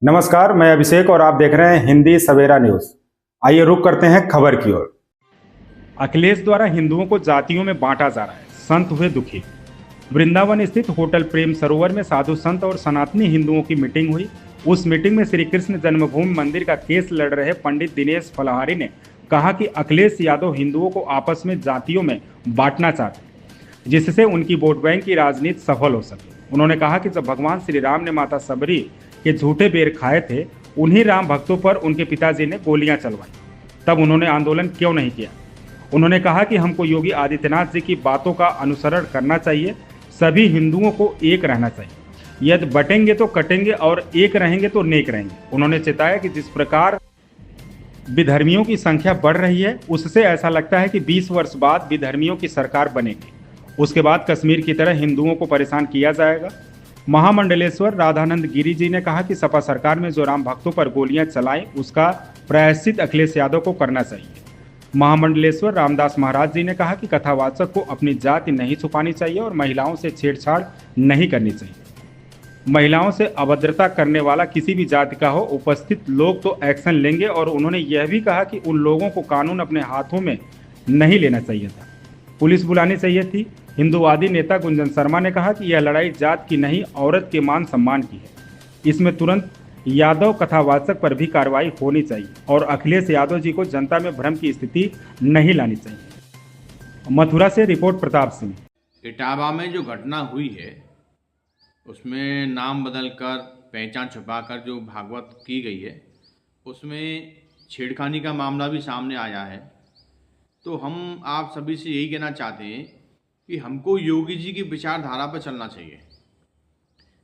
नमस्कार, मैं अभिषेक और आप देख रहे हैं हिंदी सवेरा न्यूज। आइए रुक करते हैं खबर की ओर। अखिलेश द्वारा हिंदुओं को जातियों में बांटा जा रहा है, संत हुए दुखी। वृंदावन स्थित होटल प्रेम सरोवर में साधु संत और सनातनी हिंदुओं की मीटिंग हुई। उस मीटिंग में श्री कृष्ण जन्मभूमि मंदिर का केस लड़ रहे पंडित दिनेश फलाहारी ने कहा कि अखिलेश यादव हिंदुओं को आपस में जातियों में बांटना चाहते हैं, जिससे उनकी वोट बैंक की राजनीति सफल हो सके। उन्होंने कहा कि जब भगवान श्री राम ने माता सबरी के झूठे बेर खाए थे, उन्हीं राम भक्तों पर उनके पिताजी ने गोलियां चलवाई, तब उन्होंने आंदोलन क्यों नहीं किया। उन्होंने कहा कि हमको योगी आदित्यनाथ जी की बातों का अनुसरण करना चाहिए, सभी हिंदुओं को एक रहना चाहिए। यदि बटेंगे तो कटेंगे और एक रहेंगे तो नेक रहेंगे। उन्होंने चेताया कि जिस प्रकार विधर्मियों की संख्या बढ़ रही है, उससे ऐसा लगता है कि 20 वर्ष बाद विधर्मियों की सरकार बनेगी। उसके बाद कश्मीर की तरह हिंदुओं को परेशान किया जाएगा। महामंडलेश्वर राधानंद गिरी जी ने कहा कि सपा सरकार में जो राम भक्तों पर गोलियां चलाई, उसका प्रायश्चित अखिलेश यादव को करना चाहिए। महामंडलेश्वर रामदास महाराज जी ने कहा कि कथावाचक को अपनी जाति नहीं छुपानी चाहिए और महिलाओं से छेड़छाड़ नहीं करनी चाहिए। महिलाओं से अभद्रता करने वाला किसी भी जाति का हो, उपस्थित लोग तो एक्शन लेंगे। और उन्होंने यह भी कहा कि उन लोगों को कानून अपने हाथों में नहीं लेना चाहिए था, पुलिस बुलानी चाहिए थी। हिंदूवादी नेता गुंजन शर्मा ने कहा कि यह लड़ाई जात की नहीं, औरत के मान सम्मान की है। इसमें तुरंत यादव कथावाचक पर भी कार्रवाई होनी चाहिए और अखिलेश यादव जी को जनता में भ्रम की स्थिति नहीं लानी चाहिए। मथुरा से रिपोर्ट प्रताप सिंह। इटावा में जो घटना हुई है, उसमें नाम बदलकर पहचान छुपाकर जो भागवत की गई है, उसमें छेड़खानी का मामला भी सामने आया है। तो हम आप सभी से यही कहना चाहते हैं कि हमको योगी जी की विचारधारा पर चलना चाहिए।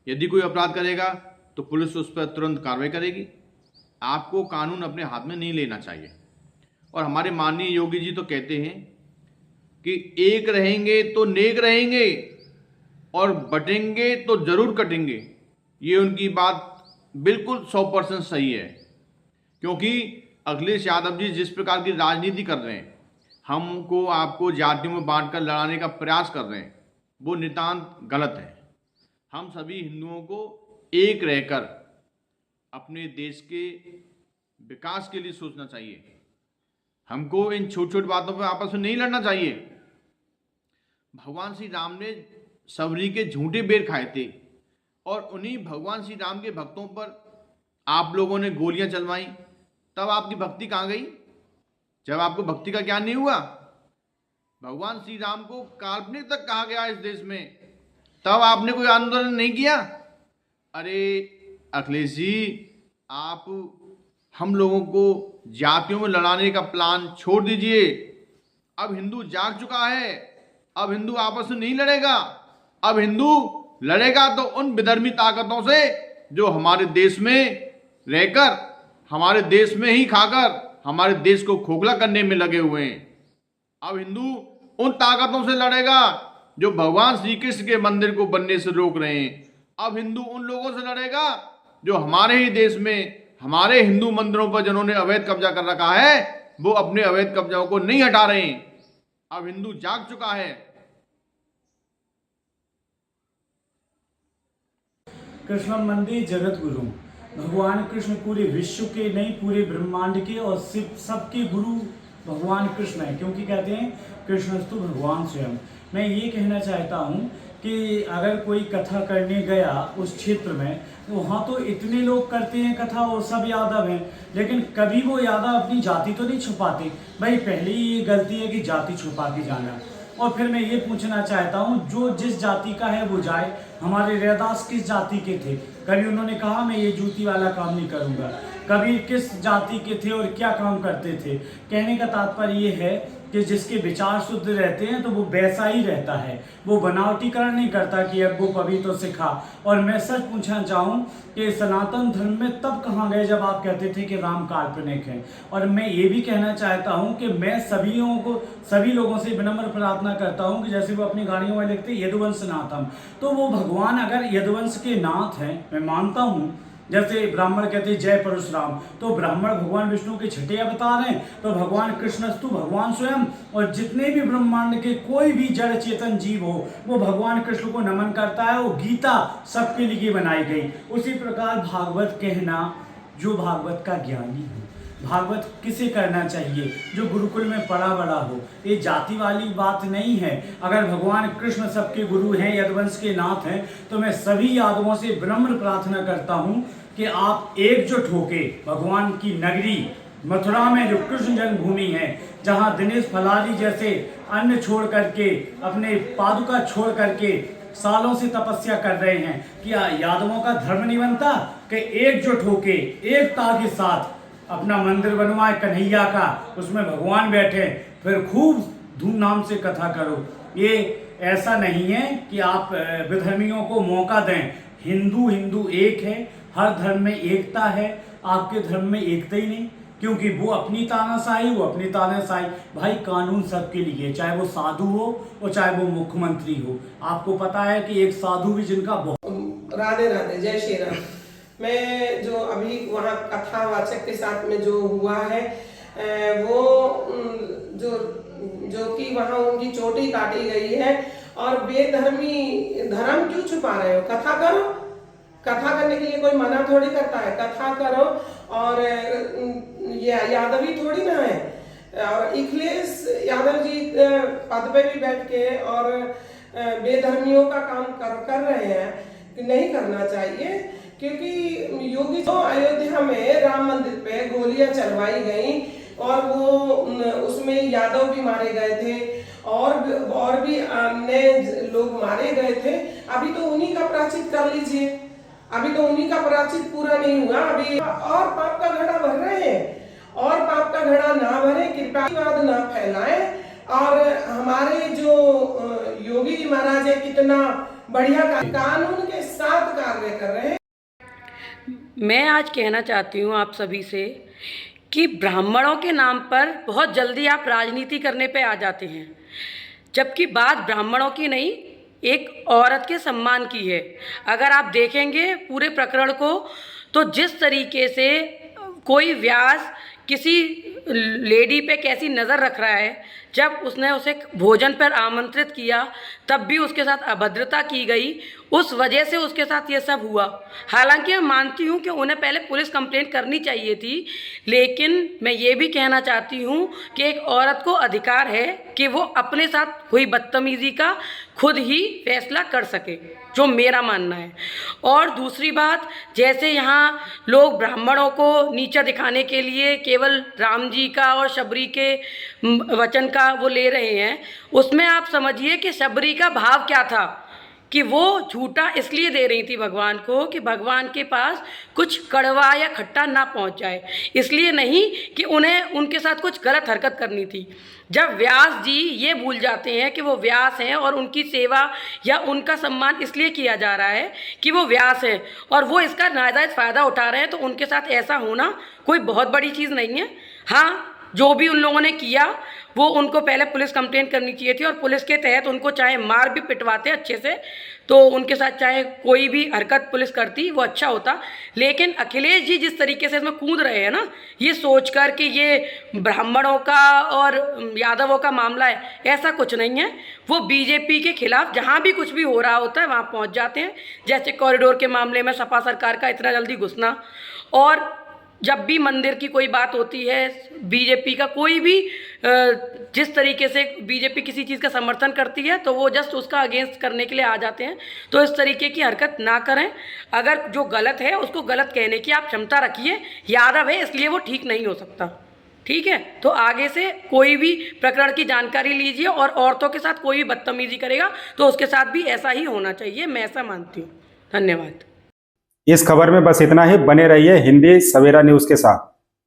यदि कोई अपराध करेगा तो पुलिस उस पर तुरंत कार्रवाई करेगी। आपको कानून अपने हाथ में नहीं लेना चाहिए। और हमारे माननीय योगी जी तो कहते हैं कि एक रहेंगे तो नेक रहेंगे और बटेंगे तो जरूर कटेंगे। ये उनकी बात बिल्कुल 100% सही है, क्योंकि अखिलेश यादव जी जिस प्रकार की राजनीति कर रहे हैं, हमको आपको जातियों में बांटकर लड़ाने का प्रयास कर रहे हैं, वो नितांत गलत है। हम सभी हिंदुओं को एक रहकर अपने देश के विकास के लिए सोचना चाहिए। हमको इन छोटी छोटी बातों पर आपस में नहीं लड़ना चाहिए। भगवान श्री राम ने सबरी के झूठे बेर खाए थे और उन्हीं भगवान श्री राम के भक्तों पर आप लोगों ने गोलियां चलवाई, तब आपकी भक्ति कहाँ गई? जब आपको भक्ति का ज्ञान नहीं हुआ? भगवान श्री राम को काल्पनिक तक कहा गया इस देश में, तब आपने कोई आंदोलन नहीं किया? अरे अखिलेश जी, आप हम लोगों को जातियों में लड़ाने का प्लान छोड़ दीजिए। अब हिंदू जाग चुका है। अब हिंदू आपस में नहीं लड़ेगा। अब हिंदू लड़ेगा तो उन विधर्मी ताकतों से जो हमारे देश में रहकर, हमारे देश में ही खाकर हमारे देश को खोखला करने में लगे हुए हैं। अब हिंदू उन ताकतों से लड़ेगा जो भगवान श्री कृष्ण के मंदिर को बनने से रोक रहे हैं। अब हिंदू उन लोगों से लड़ेगा जो हमारे ही देश में, हमारे हिंदू मंदिरों पर जिन्होंने अवैध कब्जा कर रखा है, वो अपने अवैध कब्जाओं को नहीं हटा रहे हैं। अब हिंदू जाग चुका है। कृष्ण मंदिर जगत गुरु भगवान कृष्ण पूरे विश्व के नहीं, पूरे ब्रह्मांड के और सिर्फ सबके गुरु भगवान कृष्ण है, क्योंकि कहते हैं कृष्णस्तु भगवान स्वयं। मैं ये कहना चाहता हूँ कि अगर कोई कथा करने गया उस क्षेत्र में, तो वहाँ तो इतने लोग करते हैं कथा और सब यादव हैं, लेकिन कभी वो यादव अपनी जाति तो नहीं छुपाते। भाई पहले ही ये गलती है कि जाति छुपा के जाना। और फिर मैं ये पूछना चाहता हूँ, जो जिस जाति का है वो जाए। हमारे रैदास किस जाति के थे? कभी उन्होंने कहा मैं ये जूती वाला काम नहीं करूँगा। कभी किस जाति के थे और क्या काम करते थे? कहने का तात्पर्य ये है कि जिसके विचार शुद्ध रहते हैं तो वो वैसा ही रहता है, वो बनावटीकरण नहीं करता कि अब वो पवित्र सिखा। और मैं सच पूछना चाहूँ कि सनातन धर्म में तब कहाँ गए जब आप कहते थे कि राम काल्पनिक है। और मैं ये भी कहना चाहता हूँ कि मैं सभी लोगों से विनम्र प्रार्थना करता हूँ कि जैसे वो अपनी गाड़ियों में लिखते यदुवंश नाथम, तो वो भगवान अगर यदुवंश के नाथ हैं, मैं मानता हूँ जैसे ब्राह्मण कहते हैं जय परशुराम, तो ब्राह्मण भगवान विष्णु के छठे अवतार हैं, तो भगवान कृष्णस्तु भगवान स्वयं, और जितने भी ब्रह्मांड के कोई भी जड़ चेतन जीव हो वो भगवान कृष्ण को नमन करता है। वो गीता सबके लिए बनाई गई। उसी प्रकार भागवत कहना जो भागवत का ज्ञानी हो। भागवत किसे करना चाहिए? जो गुरुकुल में पढ़ा बड़ा हो। ये जाति वाली बात नहीं है। अगर भगवान कृष्ण सबके गुरु हैं, यदुवंश के नाथ हैं, तो मैं सभी यादवों से विनम्र प्रार्थना करता हूँ कि आप एकजुट होके भगवान की नगरी मथुरा में जो कृष्ण जन्मभूमि है, जहाँ दिनेश फलारी जैसे अन्न छोड़ करके, अपने पादुका छोड़ करके सालों से तपस्या कर रहे हैं, क्या यादवों का धर्म नहीं बनता कि एकजुट होके एकता के साथ अपना मंदिर बनवाए कन्हैया का, उसमें भगवान बैठे, फिर खूब धूमधाम से कथा करो। ये ऐसा नहीं है कि आप विधर्मियों को मौका दें। हिंदू एक है, हर धर्म में एकता है। आपके धर्म में एकता ही नहीं, क्योंकि वो अपनी तानाशाही, वो अपनी तानाशाही। भाई कानून सबके लिए, चाहे वो साधु हो और चाहे वो मुख्यमंत्री हो। आपको पता है कि एक साधु भी जिनका राधे राधे, जय श्री राम। मैं जो अभी वहाँ कथावाचक के साथ में जो हुआ है, वो जो कि वहाँ उनकी चोटी काटी गई है, और बेधर्मी धर्म क्यों छुपा रहे हो? कथा करो। कथा करने के लिए कोई मना थोड़ी करता है, कथा करो। और ये यादव ही थोड़ी ना है। और अखिलेश यादव जी पद पे भी बैठ के और बेधर्मियों का काम कर रहे हैं कि नहीं करना चाहिए, क्योंकि योगी जो अयोध्या में राम मंदिर पे गोलियां चलवाई गई और वो उसमें यादव भी मारे गए थे और भी अन्य लोग मारे गए थे। अभी तो उन्हीं का प्रायश्चित कर लीजिए। अभी तो उन्हीं का प्रायश्चित पूरा नहीं हुआ, अभी और पाप का घड़ा भर रहे हैं। और पाप का घड़ा ना भरे, कृपावाद ना फैलाएं। और हमारे जो योगी जी महाराज है, कितना बढ़िया कानून के साथ कार्य कर रहे हैं। मैं आज कहना चाहती हूँ आप सभी से कि ब्राह्मणों के नाम पर बहुत जल्दी आप राजनीति करने पे आ जाते हैं, जबकि बात ब्राह्मणों की नहीं, एक औरत के सम्मान की है। अगर आप देखेंगे पूरे प्रकरण को, तो जिस तरीके से कोई व्यास किसी लेडी पे कैसी नज़र रख रहा है, जब उसने उसे भोजन पर आमंत्रित किया तब भी उसके साथ अभद्रता की गई, उस वजह से उसके साथ ये सब हुआ। हालांकि मैं मानती हूँ कि उन्हें पहले पुलिस कंप्लेंट करनी चाहिए थी, लेकिन मैं ये भी कहना चाहती हूँ कि एक औरत को अधिकार है कि वो अपने साथ हुई बदतमीज़ी का खुद ही फैसला कर सके, जो मेरा मानना है। और दूसरी बात, जैसे यहाँ लोग ब्राह्मणों को नीचा दिखाने के लिए केवल राम जी का और शबरी के वचन का वो ले रहे हैं, उसमें आप समझिए कि शबरी का भाव क्या था, कि वो झूठा इसलिए दे रही थी भगवान को कि भगवान के पास कुछ कड़वा या खट्टा ना पहुंच जाए, इसलिए नहीं कि उन्हें उनके साथ कुछ गलत हरकत करनी थी। जब व्यास जी ये भूल जाते हैं कि वो व्यास हैं और उनकी सेवा या उनका सम्मान इसलिए किया जा रहा है कि वो व्यास हैं और वो इसका नाजायज़ फ़ायदा उठा रहे हैं, तो उनके साथ ऐसा होना कोई बहुत बड़ी चीज़ नहीं है। हाँ, जो भी उन लोगों ने किया वो उनको पहले पुलिस कंप्लेंट करनी चाहिए थी, और पुलिस के तहत उनको चाहे मार भी पिटवाते अच्छे से, तो उनके साथ चाहे कोई भी हरकत पुलिस करती वो अच्छा होता। लेकिन अखिलेश जी जिस तरीके से इसमें कूद रहे हैं ना, ये सोचकर कि ये ब्राह्मणों का और यादवों का मामला है, ऐसा कुछ नहीं है। वो बीजेपी के खिलाफ जहाँ भी कुछ भी हो रहा होता है वहाँ पहुँच जाते हैं। जैसे कॉरिडोर के मामले में सपा सरकार का इतना जल्दी घुसना, और जब भी मंदिर की कोई बात होती है, बीजेपी का कोई भी जिस तरीके से बीजेपी किसी चीज़ का समर्थन करती है तो वो जस्ट उसका अगेंस्ट करने के लिए आ जाते हैं। तो इस तरीके की हरकत ना करें। अगर जो गलत है उसको गलत कहने की आप क्षमता रखिए। यादव है इसलिए वो ठीक नहीं हो सकता, ठीक है? तो आगे से कोई भी प्रकरण की जानकारी लीजिए, और औरतों के साथ कोई भी बदतमीजी करेगा तो उसके साथ भी ऐसा ही होना चाहिए, मैं ऐसा मानती हूँ। धन्यवाद। इस खबर में बस इतना ही। बने रहिए हिंदी सवेरा न्यूज़ के साथ।